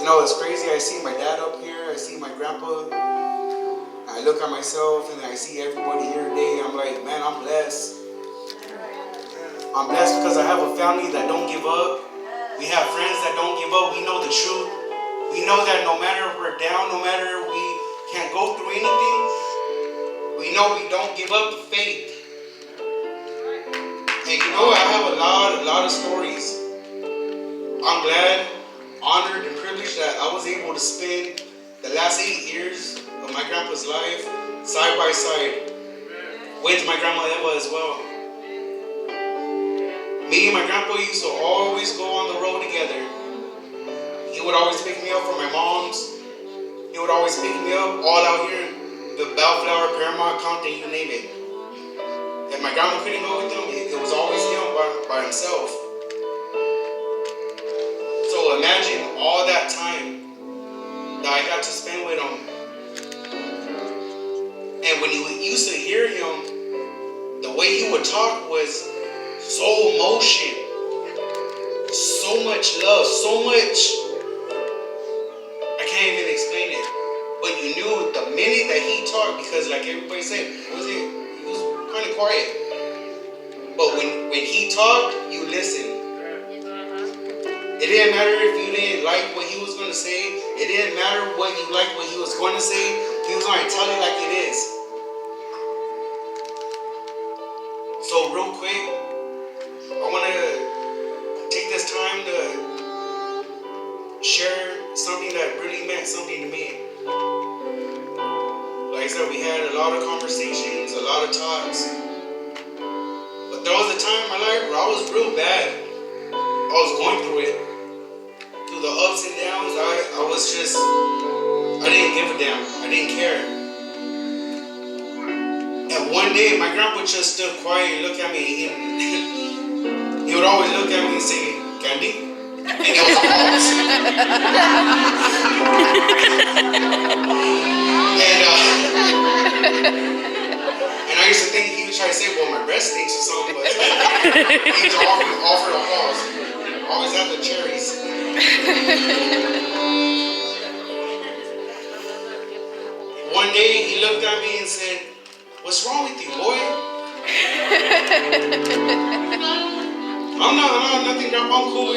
You know, it's crazy. I see my dad up here. I see my grandpa. I look at myself and I see everybody here today. I'm like, man, I'm blessed. I'm blessed because I have a family that don't give up. We have friends that don't give up. We know the truth. We know that no matter if we're down, no matter we can't go through anything, we know we don't give up the faith. And you know, I have a lot of stories. I'm glad, honored, and privileged that I was able to spend the last 8 years of my grandpa's life side by side with my grandma Eva as well. Me and my grandpa used to always go on the road together. He would always pick me up from my mom's. He would always pick me up all out here in the Bellflower, Paramount, Compton, you name it. If my grandma couldn't go with him, it was always him by himself. So imagine all that time that I got to spend with him. And when you used to hear him, the way he would talk was so emotion, so much love, so much. I can't even explain it. But you knew the minute that he talked, because like everybody said, he was kind of quiet. But when he talked, you listened. It didn't matter if you didn't like what he was going to say. It didn't matter what you liked what he was going to say. He was going to tell it like it is. So real quick, I want to take this time to share something that really meant something to me. Like I said, we had a lot of conversations, a lot of talks. But there was a time in my life where I was real bad. I was going through it. Through the ups and downs, I didn't give a damn. I didn't care. And one day, my grandpa just stood quiet and looked at me. He would always look at me and say, "Candy?" And it was a pause. And I used to think he was trying to say, well, my breast stinks or something, but he was offered a pause. Always have the cherries. One day he looked at me and said, "What's wrong with you, boy?" I'm nothing, Grandpa. I'm cool,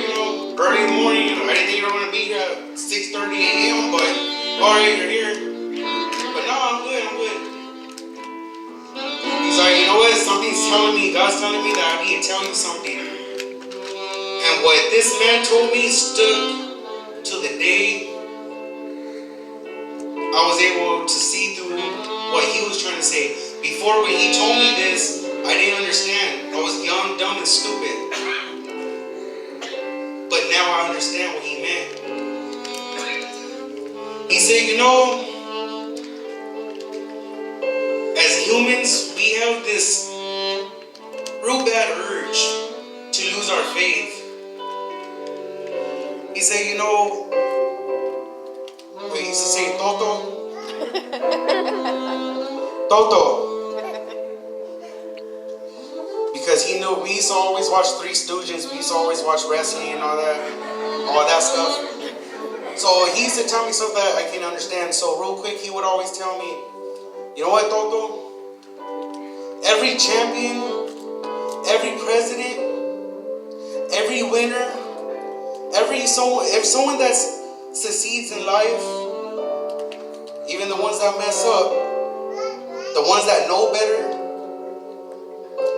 early in the morning, I didn't think you were going to be here at 6:30 a.m., but alright, you're here. But no, I'm good. He's like, you know what, something's telling me, God's telling me that I need to tell you something. And what this man told me stood to the day I was able to see through what he was trying to say. Before, when he told me this, I didn't understand. I was young, dumb, and stupid. But now I understand what he meant. He said, as humans, we have this real bad urge to lose our faith. He said, he used to say, Toto. Because he knew we used to always watch Three Stooges, we used to always watch wrestling and all that stuff. So he used to tell me stuff that I can understand. So real quick, he would always tell me, you know what, Toto? Every champion, every president, every winner, if someone that succeeds in life, even the ones that mess up, the ones that know better,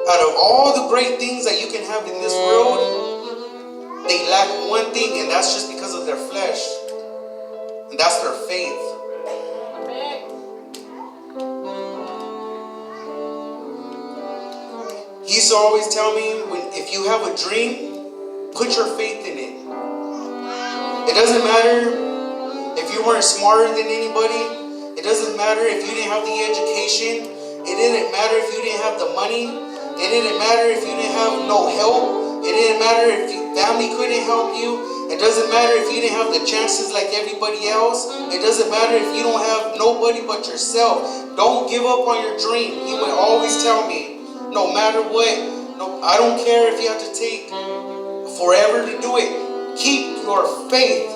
out of all the great things that you can have in this world, they lack one thing, and that's just because of their flesh. And that's their faith. He used to always tell me, if you have a dream, put your faith in it. It doesn't matter if you weren't smarter than anybody. It doesn't matter if you didn't have the education. It didn't matter if you didn't have the money. It didn't matter if you didn't have no help. It didn't matter if your family couldn't help you. It doesn't matter if you didn't have the chances like everybody else. It doesn't matter if you don't have nobody but yourself. Don't give up on your dream. He would always tell me, no matter what, I don't care if you have to take forever to do it. Keep your faith.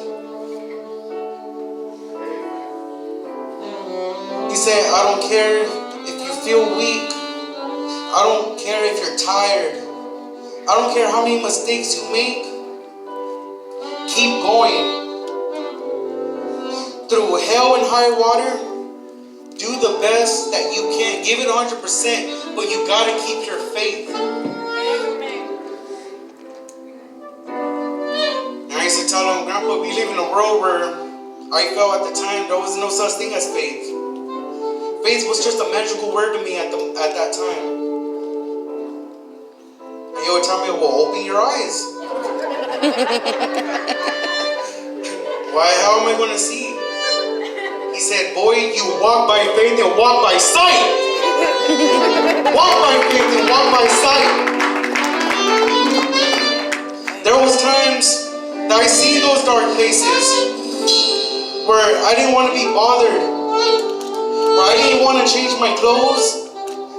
said, I don't care if you feel weak. I don't care if you're tired. I don't care how many mistakes you make. Keep going. Through hell and high water, do the best that you can. Give it 100%, but you gotta keep your faith. And I used to tell him, Grandpa, we live in a world where I felt at the time there was no such thing as faith. Faith was just a magical word to me at that time. And he would tell me, well, open your eyes. Why? How am I going to see? He said, boy, you walk by faith and walk by sight. Walk by faith and walk by sight. There was times that I see those dark places where I didn't want to be bothered. Where I didn't want to change my clothes.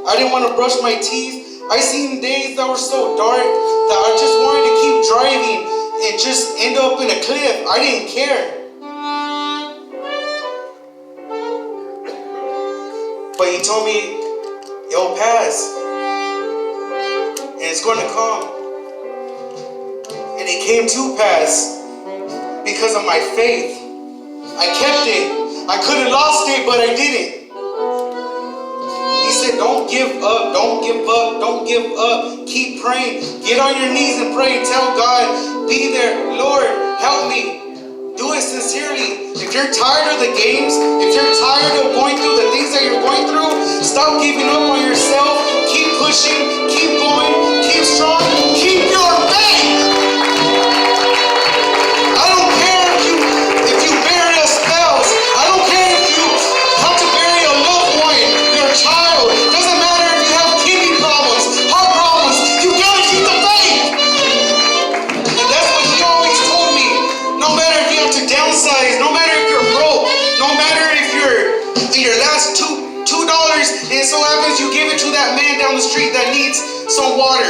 I didn't want to brush my teeth. I seen days that were so dark that I just wanted to keep driving and just end up in a cliff. I didn't care. But he told me, it'll pass. And it's going to come. And it came to pass because of my faith. I kept it. I could have lost it, but I didn't. He said, don't give up, don't give up, don't give up. Keep praying. Get on your knees and pray. Tell God, be there. Lord, help me. Do it sincerely. If you're tired of the games, if you're tired of going through the things that you're going through, stop giving up on yourself. Keep pushing, keep going, keep strong, keep your faith. I don't care if you bury a spouse. I don't care if you have to bury a loved one, your child. Doesn't matter if you have kidney problems, heart problems. You gotta keep the faith. And that's what he always told me. No matter if you have to downsize, no matter if you're broke, no matter if you're in your last $2 and it so happens you give it to that man down the street that needs some water.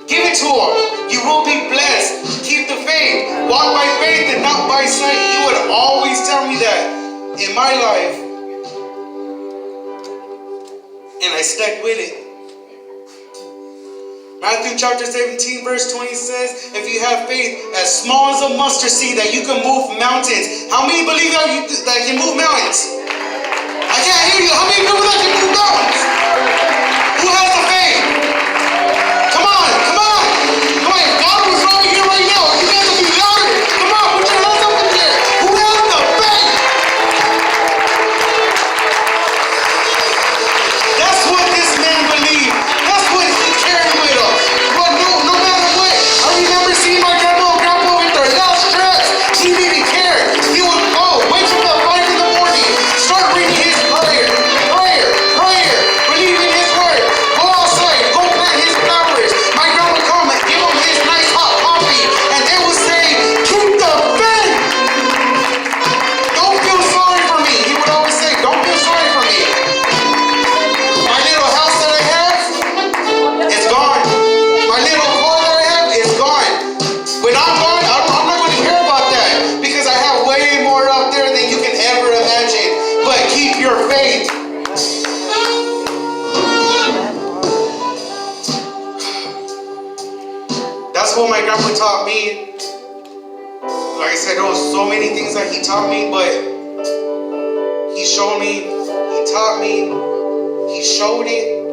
Give it to him. You will be blessed. Keep the faith. Walk by faith and not by sight. He would always tell me that in my life. And I stuck with it. Matthew chapter 17 verse 20 says, if you have faith as small as a mustard seed that you can move mountains. How many believe that can move mountains? I can't hear you. How many people that can move mountains? Who has the faith? Come on, come on. Come on, if God was right here right now, you guys will be louder. Come on, put your hands up in there. Who has the faith? That's what this man believed. That's what he carried with him. But no matter what, I remember seeing my grandma with their last stress. She didn't care. He would go, wake up at 5 in the morning, start reading his prayer, believe in his word, go outside, go plant his flowers. My grandma would come and give him his nice hot coffee, and they would say, keep the faith. Don't feel sorry for me. He would always say, don't feel sorry for me. My little house that I have, it's gone. My little car that I have is gone. When I'm gone, I'm not going to care about that because I have way more out there than you can ever imagine. But keep your faith. That's what my grandpa taught me. Like I said, there was so many things that he taught me, but he showed me, he taught me, he showed it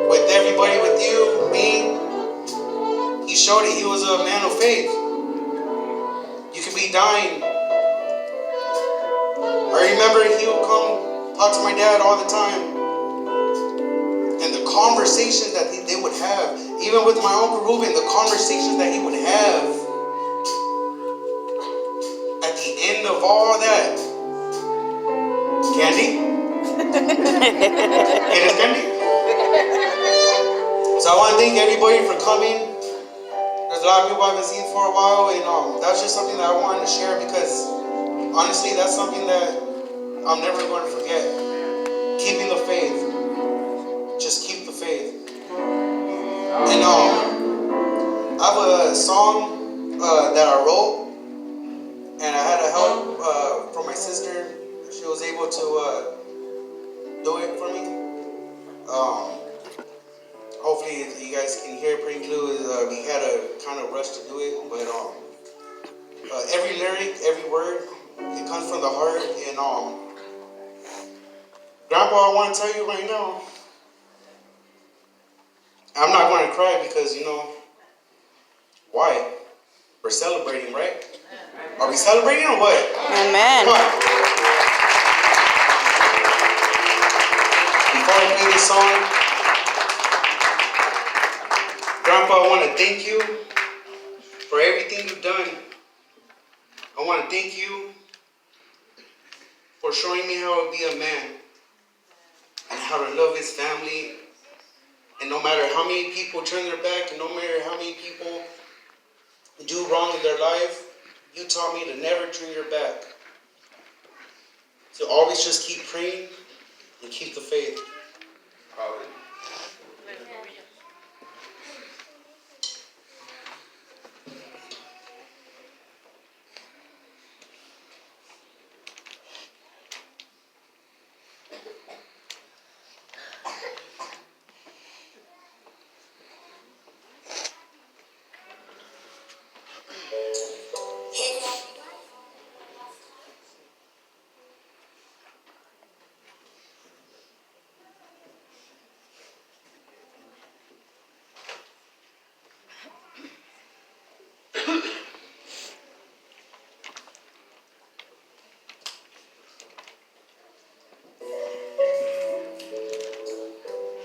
with everybody, with you, me. He showed it. He was a man of faith. You could be dying. I remember he would come talk to my dad all the time. And the conversations that they would have, even with my Uncle Ruben, the conversations that he would have. At the end of all that, candy? It is candy? So I want to thank everybody for coming. There's a lot of people I haven't seen for a while, and that's just something that I wanted to share because honestly, that's something that I'm never going to forget. Keeping the faith. Just keep the faith. And I have a song that I wrote, and I had help from my sister. She was able to we had to kind of rush to do it, but every lyric, every word, it comes from the heart. And Grandpa, I want to tell you right now, I'm not going to cry because why? We're celebrating, right? Are we celebrating or what? Amen. Come on. Before I play this song, Grandpa, I want to thank you for everything you've done. I want to thank you for showing me how to be a man and how to love his family. And no matter how many people turn their back and no matter how many people do wrong in their life, you taught me to never turn your back. To always just keep praying and keep the faith.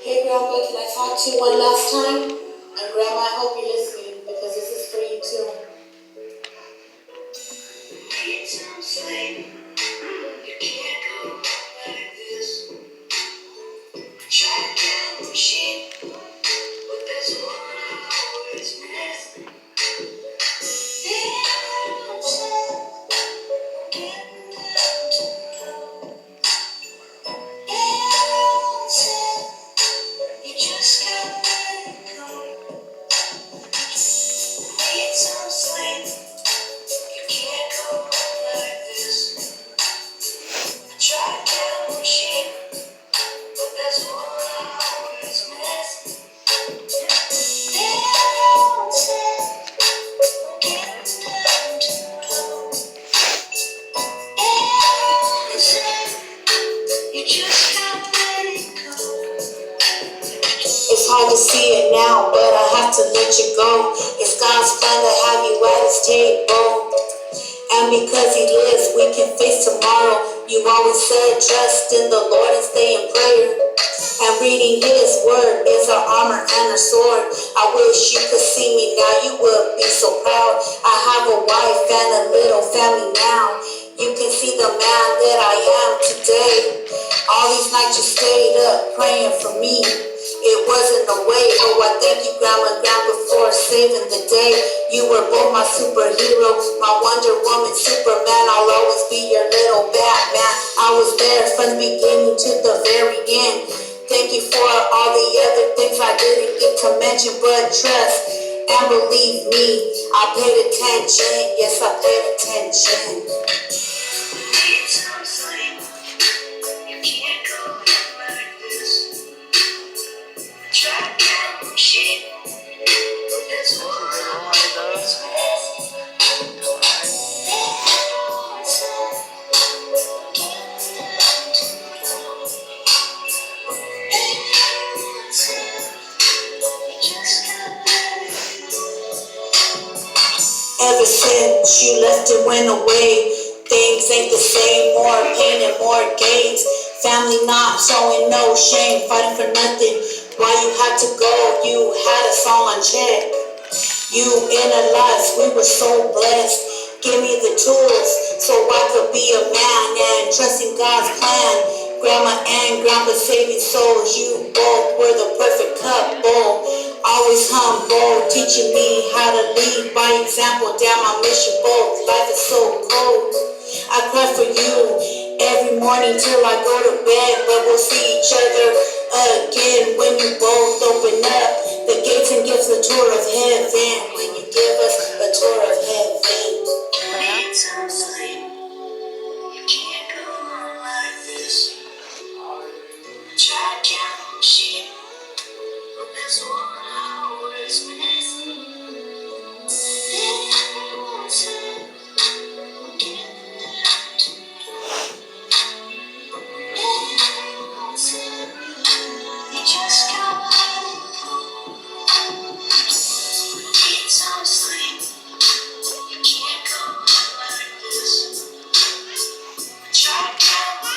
Hey Grandpa, can I talk to you one last time? And Grandma, I hope you're listening because this is for you too. It sounds like you can't go like this. Try to count sheep, but that's what I always miss. Getting down to low. You just can't let it go. Need some sleep. You can't go like this. I try to count sheep, but that's what I always miss. Getting down too low. You just can't let it go. It's hard to see it now, but I have to let you go. It's God's plan to have you at his table. And because he lives, we can face tomorrow. You always said trust in the Lord and stay in prayer. And reading his word is our armor and our sword. I wish you could see me now, you would be so proud. I have a wife and a little family now. You can see the man that I am today. All these nights you stayed up praying for me. It wasn't a way. Oh, I thank you, Grandma and Grandpa, for saving the day. You were both my superhero, my Wonder Woman, Superman. I'll always be your little Batman. I was there from the beginning to the very end. Thank you for all the other things I didn't get to mention, but trust and believe me, I paid attention. Yes, I paid attention. Need some sleep. You can't go like this. Try to count sheep, but that's what I always miss. Ever since you left and went away, things ain't the same. More pain and more games. Family not showing no shame, fighting for nothing. Why you had to go? You had us all on check. You in our lives, we were so blessed. Give me the tools so I could be a man and trust in God's plan. Grandma and Grandpa saving souls, you both were the perfect couple. Always humble, teaching me how to lead by example. Damn, I miss you both. Life is so cold. I cry for you every morning till I go to bed, but we'll see each other again when you both open up the gates and give the tour of heaven. When you give us a tour of heaven. You need some sleep. You can't go on like this. Try to count sheep, but that's what